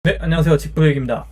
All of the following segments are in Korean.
네, 안녕하세요. 직구역입니다.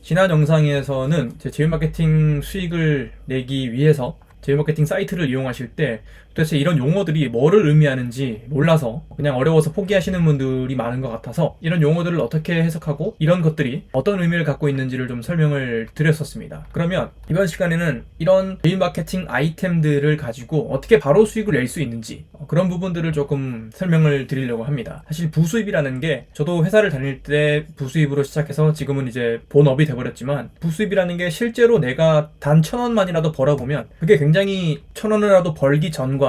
지난 영상에서는 제 제휴 마케팅 수익을 내기 위해서 제휴 마케팅 사이트를 이용하실 때 도대체 이런 용어들이 뭐를 의미하는지 몰라서 그냥 어려워서 포기하시는 분들이 많은 것 같아서 이런 용어들을 어떻게 해석하고 이런 것들이 어떤 의미를 갖고 있는지를 좀 설명을 드렸었습니다. 그러면 이번 시간에는 이런 제휴 마케팅 아이템들을 가지고 어떻게 바로 수익을 낼 수 있는지 그런 부분들을 조금 설명을 드리려고 합니다. 사실 부수입이라는 게 저도 회사를 다닐 때 부수입으로 시작해서 지금은 이제 본업이 돼버렸지만 부수입이라는 게 실제로 내가 단 1,000원만이라도 벌어보면 그게 굉장히 1,000원이라도 벌기 전과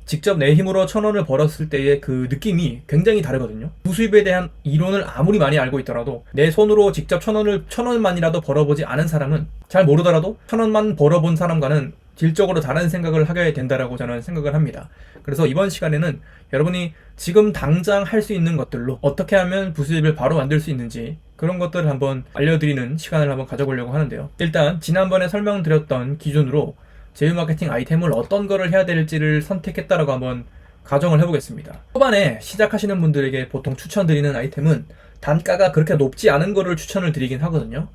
직접 내 힘으로 1,000원을 벌었을 때의 그 느낌이 굉장히 다르거든요. 부수입에 대한 이론을 아무리 많이 알고 있더라도 내 손으로 직접 1,000원만이라도 벌어보지 않은 사람은 잘 모르더라도 1,000원만 벌어본 사람과는 질적으로 다른 생각을 하게 된다라고 저는 생각을 합니다. 그래서 이번 시간에는 여러분이 지금 당장 할 수 있는 것들로 어떻게 하면 부수입을 바로 만들 수 있는지 그런 것들을 한번 알려드리는 시간을 한번 가져보려고 하는데요. 일단 지난번에 설명드렸던 기준으로 제휴 마케팅 아이템을 어떤 거를 해야 될지를 선택했다라고 한번 가정을 해보겠습니다. 초반에 시작하시는 분들에게 보통 추천드리는 아이템은 단가가 그렇게 높지 않은 거를 추천을 드리긴 하거든요.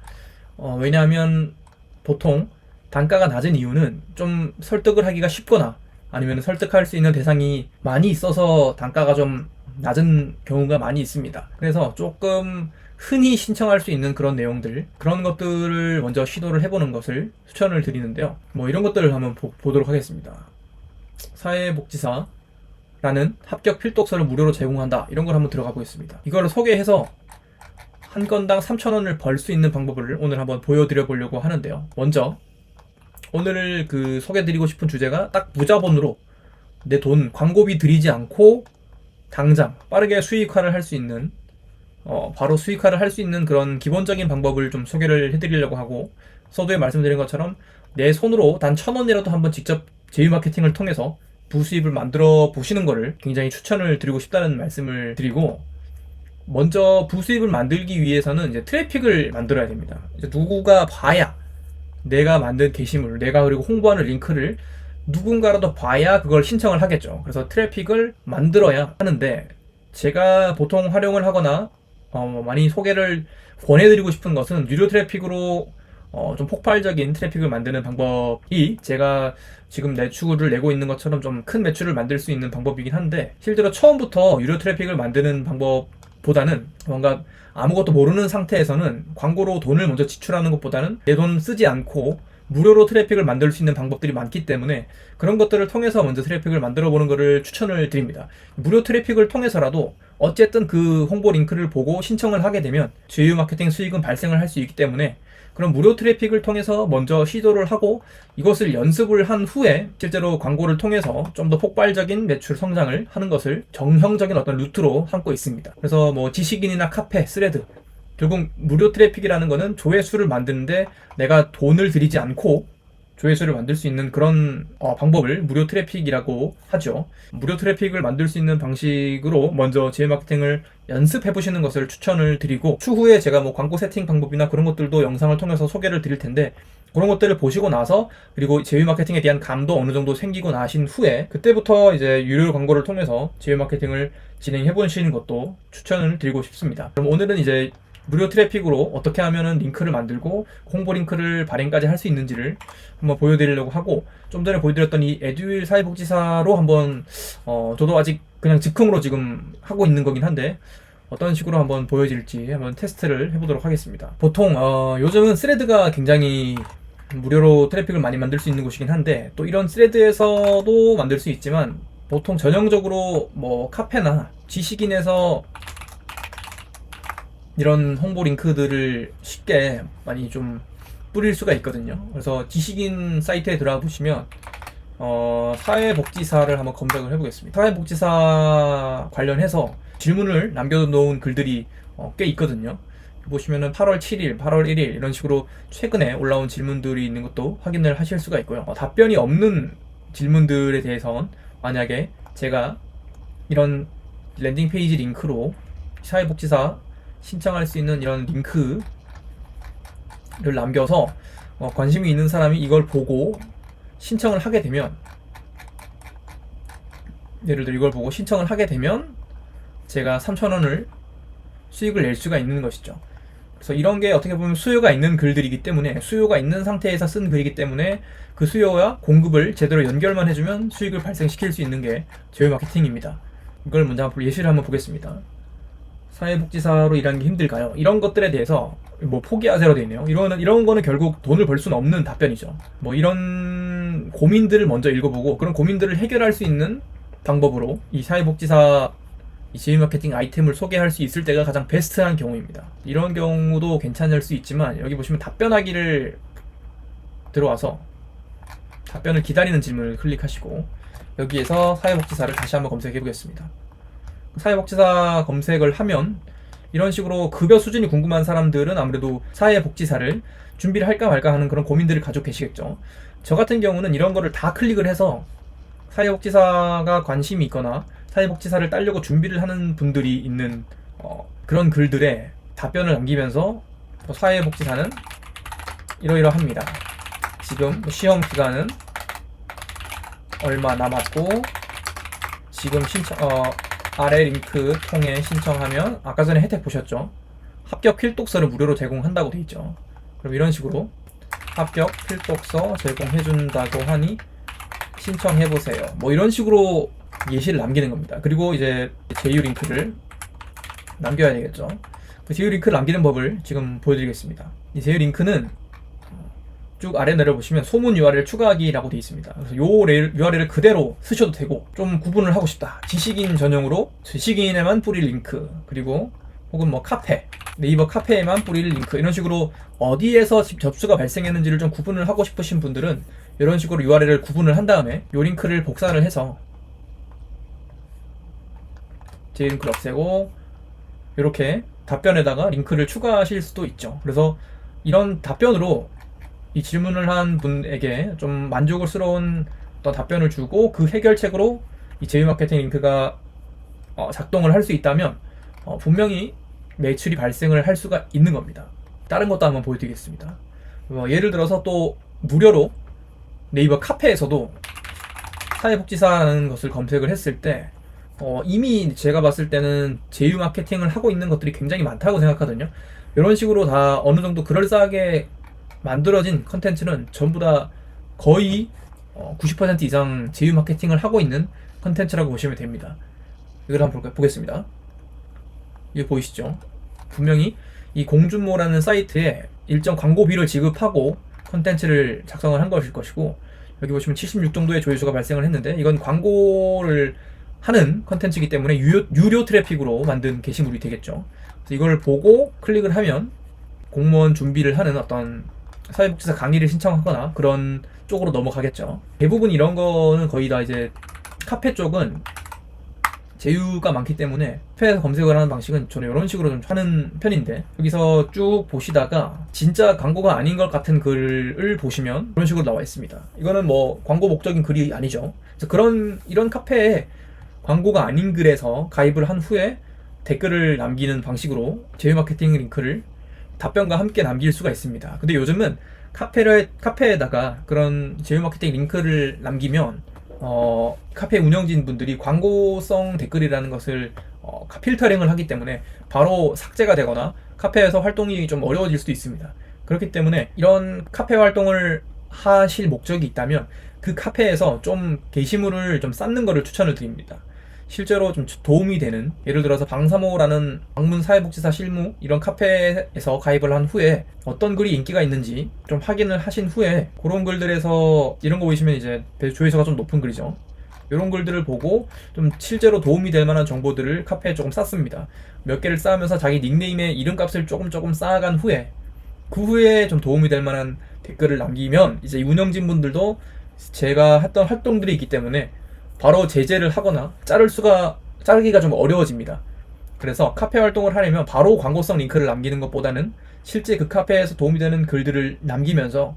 왜냐하면 보통 단가가 낮은 이유는 좀 설득을 하기가 쉽거나 아니면 설득할 수 있는 대상이 많이 있어서 단가가 좀 낮은 경우가 많이 있습니다. 그래서 조금 흔히 신청할 수 있는 그런 내용들, 그런 것들을 먼저 시도를 해보는 것을 추천을 드리는데요. 뭐 이런 것들을 한번 보도록 하겠습니다. 사회복지사라는 합격 필독서를 무료로 제공한다. 이런 걸 한번 들어가 보겠습니다. 이거를 소개해서 한 건당 3,000원을 벌 수 있는 방법을 오늘 한번 보여드려 보려고 하는데요. 먼저 오늘 그 소개드리고 싶은 주제가 딱 무자본으로 내 돈 광고비 들이지 않고 당장 빠르게 수익화를 할 수 있는 바로 수익화를 할 수 있는 그런 기본적인 방법을 좀 소개를 해드리려고 하고, 서두에 말씀드린 것처럼 내 손으로 단 1,000원이라도 한번 직접 제휴 마케팅을 통해서 부수입을 만들어 보시는 거를 굉장히 추천을 드리고 싶다는 말씀을 드리고, 먼저 부수입을 만들기 위해서는 이제 트래픽을 만들어야 됩니다. 이제 누구가 봐야, 내가 만든 게시물, 내가 그리고 홍보하는 링크를 누군가라도 봐야 그걸 신청을 하겠죠. 그래서 트래픽을 만들어야 하는데, 제가 보통 활용을 하거나 많이 소개를 권해드리고 싶은 것은 유료 트래픽으로 좀 폭발적인 트래픽을 만드는 방법이 제가 지금 매출을 내고 있는 것처럼 좀 큰 매출을 만들 수 있는 방법이긴 한데, 실제로 처음부터 유료 트래픽을 만드는 방법보다는 뭔가 아무것도 모르는 상태에서는 광고로 돈을 먼저 지출하는 것보다는 내 돈 쓰지 않고 무료로 트래픽을 만들 수 있는 방법들이 많기 때문에 그런 것들을 통해서 먼저 트래픽을 만들어 보는 것을 추천을 드립니다. 무료 트래픽을 통해서라도 어쨌든 그 홍보 링크를 보고 신청을 하게 되면 제휴 마케팅 수익은 발생을 할 수 있기 때문에 그런 무료 트래픽을 통해서 먼저 시도를 하고 이것을 연습을 한 후에 실제로 광고를 통해서 좀 더 폭발적인 매출 성장을 하는 것을 정형적인 어떤 루트로 삼고 있습니다. 그래서 뭐 지식인이나 카페, 스레드, 결국 무료 트래픽이라는 거는 조회수를 만드는데 내가 돈을 들이지 않고 조회수를 만들 수 있는 그런 방법을 무료 트래픽이라고 하죠. 무료 트래픽을 만들 수 있는 방식으로 먼저 제휴 마케팅을 연습해 보시는 것을 추천을 드리고, 추후에 제가 뭐 광고 세팅 방법이나 그런 것들도 영상을 통해서 소개를 드릴 텐데, 그런 것들을 보시고 나서 그리고 제휴 마케팅에 대한 감도 어느 정도 생기고 나신 후에 그때부터 이제 유료 광고를 통해서 제휴 마케팅을 진행해 보시는 것도 추천을 드리고 싶습니다. 그럼 오늘은 이제 무료 트래픽으로 어떻게 하면은 링크를 만들고 홍보 링크를 발행까지 할 수 있는지를 한번 보여드리려고 하고, 좀 전에 보여드렸던 이 에듀윌 사회복지사로 한번 저도 아직 그냥 즉흥으로 지금 하고 있는 거긴 한데 어떤 식으로 한번 보여질지 한번 테스트를 해보도록 하겠습니다. 보통 요즘은 스레드가 굉장히 무료로 트래픽을 많이 만들 수 있는 곳이긴 한데, 또 이런 스레드에서도 만들 수 있지만 보통 전형적으로 뭐 카페나 지식인에서 이런 홍보 링크들을 쉽게 많이 좀 뿌릴 수가 있거든요. 그래서 지식인 사이트에 들어가 보시면 사회복지사를 한번 검색을 해보겠습니다. 사회복지사 관련해서 질문을 남겨놓은 글들이 꽤 있거든요. 보시면은 8월 7일, 8월 1일 이런 식으로 최근에 올라온 질문들이 있는 것도 확인을 하실 수가 있고요. 답변이 없는 질문들에 대해서는 만약에 제가 이런 랜딩 페이지 링크로 사회복지사 신청할 수 있는 이런 링크를 남겨서 관심이 있는 사람이 이걸 보고 신청을 하게 되면, 예를 들어 이걸 보고 신청을 하게 되면 제가 3,000원을 수익을 낼 수가 있는 것이죠. 그래서 이런 게 어떻게 보면 수요가 있는 글들이기 때문에, 수요가 있는 상태에서 쓴 글이기 때문에 그 수요와 공급을 제대로 연결만 해주면 수익을 발생시킬 수 있는 게 제휴 마케팅입니다. 이걸 먼저 한번 예시를 한번 보겠습니다. 사회복지사로 일하는 게 힘들까요? 이런 것들에 대해서 뭐 포기하세요로 되어 있네요. 이런 거는 결국 돈을 벌 수는 없는 답변이죠. 뭐 이런 고민들을 먼저 읽어보고 그런 고민들을 해결할 수 있는 방법으로 이 사회복지사 이 제휴 마케팅 아이템을 소개할 수 있을 때가 가장 베스트한 경우입니다. 이런 경우도 괜찮을 수 있지만, 여기 보시면 답변하기를 들어와서 답변을 기다리는 질문을 클릭하시고 여기에서 사회복지사를 다시 한번 검색해 보겠습니다. 사회복지사 검색을 하면 이런 식으로 급여 수준이 궁금한 사람들은 아무래도 사회복지사를 준비를 할까 말까 하는 그런 고민들을 가지고 계시겠죠. 저 같은 경우는 이런 거를 다 클릭을 해서 사회복지사가 관심이 있거나 사회복지사를 따려고 준비를 하는 분들이 있는 그런 글들에 답변을 남기면서 사회복지사는 이러이러합니다. 지금 시험 기간은 얼마 남았고 지금 아래 링크 통해 신청하면 아까 전에 혜택 보셨죠? 합격 필독서를 무료로 제공한다고 돼 있죠. 그럼 이런 식으로 합격 필독서 제공해준다고 하니 신청해보세요. 뭐 이런 식으로 예시를 남기는 겁니다. 그리고 이제 제휴 링크를 남겨야 되겠죠. 그 제휴 링크를 남기는 법을 지금 보여드리겠습니다. 이 제휴 링크는 쭉 아래 내려보시면 소문 URL 추가하기라고 되어 있습니다. 그래서 요 URL을 그대로 쓰셔도 되고, 좀 구분을 하고 싶다, 지식인 전용으로 지식인에만 뿌릴 링크, 그리고 혹은 뭐 카페, 네이버 카페에만 뿌릴 링크, 이런 식으로 어디에서 접수가 발생했는지를 좀 구분을 하고 싶으신 분들은 이런 식으로 URL을 구분을 한 다음에 요 링크를 복사를 해서 제 링크를 없애고 이렇게 답변에다가 링크를 추가하실 수도 있죠. 그래서 이런 답변으로 이 질문을 한 분에게 좀 만족스러운 어떤 답변을 주고 그 해결책으로 이 제휴 마케팅 링크가 작동을 할 수 있다면 분명히 매출이 발생을 할 수가 있는 겁니다. 다른 것도 한번 보여드리겠습니다. 예를 들어서 또 무료로 네이버 카페에서도 사회복지사라는 것을 검색을 했을 때 이미 제가 봤을 때는 제휴 마케팅을 하고 있는 것들이 굉장히 많다고 생각하거든요. 이런 식으로 다 어느 정도 그럴싸하게 만들어진 컨텐츠는 전부 다 거의 90% 이상 제휴 마케팅을 하고 있는 컨텐츠라고 보시면 됩니다. 이걸 한번 보겠습니다. 이거 보이시죠? 분명히 이 공준모라는 사이트에 일정 광고비를 지급하고 컨텐츠를 작성을 한 것일 것이고, 여기 보시면 76 정도의 조회수가 발생을 했는데 이건 광고를 하는 컨텐츠이기 때문에 유료 트래픽으로 만든 게시물이 되겠죠. 그래서 이걸 보고 클릭을 하면 공무원 준비를 하는 어떤 사회복지사 강의를 신청하거나 그런 쪽으로 넘어가겠죠. 대부분 이런 거는 거의 다 이제 카페 쪽은 제휴가 많기 때문에 카페에서 검색을 하는 방식은 저는 이런 식으로 좀 하는 편인데, 여기서 쭉 보시다가 진짜 광고가 아닌 것 같은 글을 보시면 이런 식으로 나와 있습니다. 이거는 뭐 광고 목적인 글이 아니죠. 그래서 이런 카페에 광고가 아닌 글에서 가입을 한 후에 댓글을 남기는 방식으로 제휴 마케팅 링크를 답변과 함께 남길 수가 있습니다. 근데 요즘은 카페에다가 그런 제휴 마케팅 링크를 남기면 카페 운영진 분들이 광고성 댓글이라는 것을 필터링을 하기 때문에 바로 삭제가 되거나 카페에서 활동이 좀 어려워질 수도 있습니다. 그렇기 때문에 이런 카페 활동을 하실 목적이 있다면 그 카페에서 좀 게시물을 좀 쌓는 것을 추천을 드립니다. 실제로 좀 도움이 되는, 예를 들어서 방사모라는 방문사회복지사 실무 이런 카페에서 가입을 한 후에 어떤 글이 인기가 있는지 좀 확인을 하신 후에 그런 글들에서 이런 거 보시면 이제 조회수가 좀 높은 글이죠. 이런 글들을 보고 좀 실제로 도움이 될 만한 정보들을 카페에 조금 쌓습니다. 몇 개를 쌓으면서 자기 닉네임의 이름값을 조금 쌓아간 후에 그 후에 좀 도움이 될 만한 댓글을 남기면 이제 운영진 분들도 제가 했던 활동들이 있기 때문에 바로 제재를 하거나 자르기가 좀 어려워집니다. 그래서 카페 활동을 하려면 바로 광고성 링크를 남기는 것보다는 실제 그 카페에서 도움이 되는 글들을 남기면서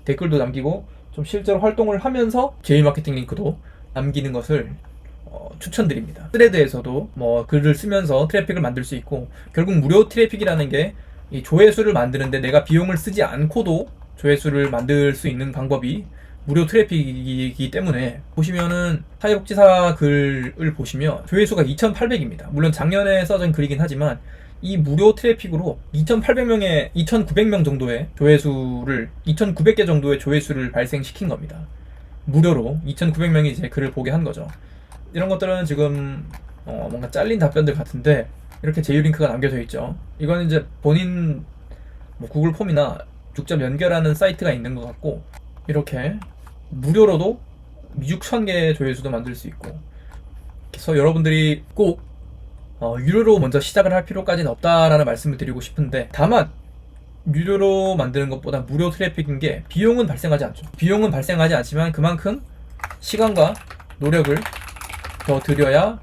댓글도 남기고 좀 실제로 활동을 하면서 제휴 마케팅 링크도 남기는 것을 추천드립니다. 스레드에서도 뭐 글을 쓰면서 트래픽을 만들 수 있고, 결국 무료 트래픽이라는 게 이 조회수를 만드는데 내가 비용을 쓰지 않고도 조회수를 만들 수 있는 방법이 무료 트래픽이기 때문에, 보시면은 사회복지사 글을 보시면 조회수가 2800입니다. 물론 작년에 써진 글이긴 하지만 이 무료 트래픽으로 2,800명의 2,900명 정도의 조회수를 2,900개 정도의 조회수를 발생시킨 겁니다. 무료로 2,900명이 이제 글을 보게 한 거죠. 이런 것들은 지금 뭔가 잘린 답변들 같은데 이렇게 제휴 링크가 남겨져 있죠. 이건 이제 본인 뭐 구글 폼이나 직접 연결하는 사이트가 있는 것 같고, 이렇게 무료로도 6,000개의 조회수도 만들 수 있고, 그래서 여러분들이 꼭 유료로 먼저 시작을 할 필요까지는 없다라는 말씀을 드리고 싶은데, 다만 유료로 만드는 것보다 무료 트래픽인 게 비용은 발생하지 않죠. 비용은 발생하지 않지만 그만큼 시간과 노력을 더 들여야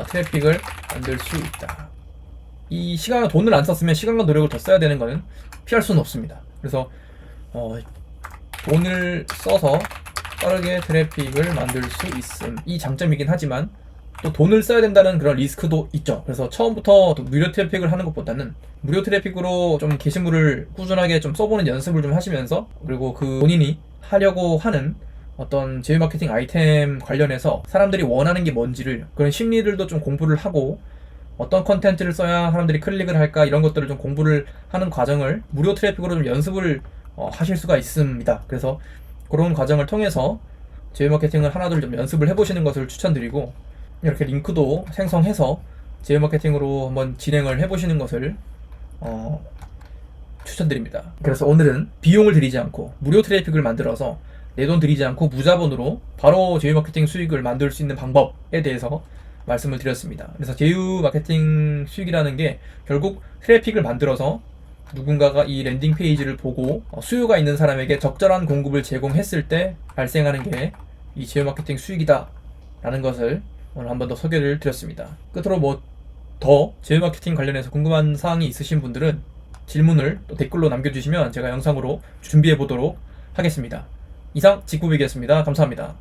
트래픽을 만들 수 있다. 이 시간과 돈을 안 썼으면 시간과 노력을 더 써야 되는 거는 피할 수는 없습니다. 그래서 돈을 써서 빠르게 트래픽을 만들 수 있음, 이 장점이긴 하지만 또 돈을 써야 된다는 그런 리스크도 있죠. 그래서 처음부터 무료 트래픽을 하는 것보다는 무료 트래픽으로 좀 게시물을 꾸준하게 좀 써보는 연습을 좀 하시면서, 그리고 그 본인이 하려고 하는 어떤 제휴 마케팅 아이템 관련해서 사람들이 원하는 게 뭔지를, 그런 심리들도 좀 공부를 하고, 어떤 컨텐츠를 써야 사람들이 클릭을 할까, 이런 것들을 좀 공부를 하는 과정을 무료 트래픽으로 좀 연습을 하실 수가 있습니다. 그래서 그런 과정을 통해서 제휴 마케팅을 하나둘 좀 연습을 해보시는 것을 추천드리고, 이렇게 링크도 생성해서 제휴 마케팅으로 한번 진행을 해보시는 것을 추천드립니다. 그래서 오늘은 비용을 들이지 않고 무료 트래픽을 만들어서 내 돈 들이지 않고 무자본으로 바로 제휴 마케팅 수익을 만들 수 있는 방법에 대해서 말씀을 드렸습니다. 그래서 제휴 마케팅 수익이라는 게 결국 트래픽을 만들어서 누군가가 이 랜딩 페이지를 보고 수요가 있는 사람에게 적절한 공급을 제공했을 때 발생하는 게 이 제휴 마케팅 수익이다 라는 것을 오늘 한 번 더 소개를 드렸습니다. 끝으로 뭐 더 제휴 마케팅 관련해서 궁금한 사항이 있으신 분들은 질문을 또 댓글로 남겨주시면 제가 영상으로 준비해 보도록 하겠습니다. 이상 직구빅이었습니다. 감사합니다.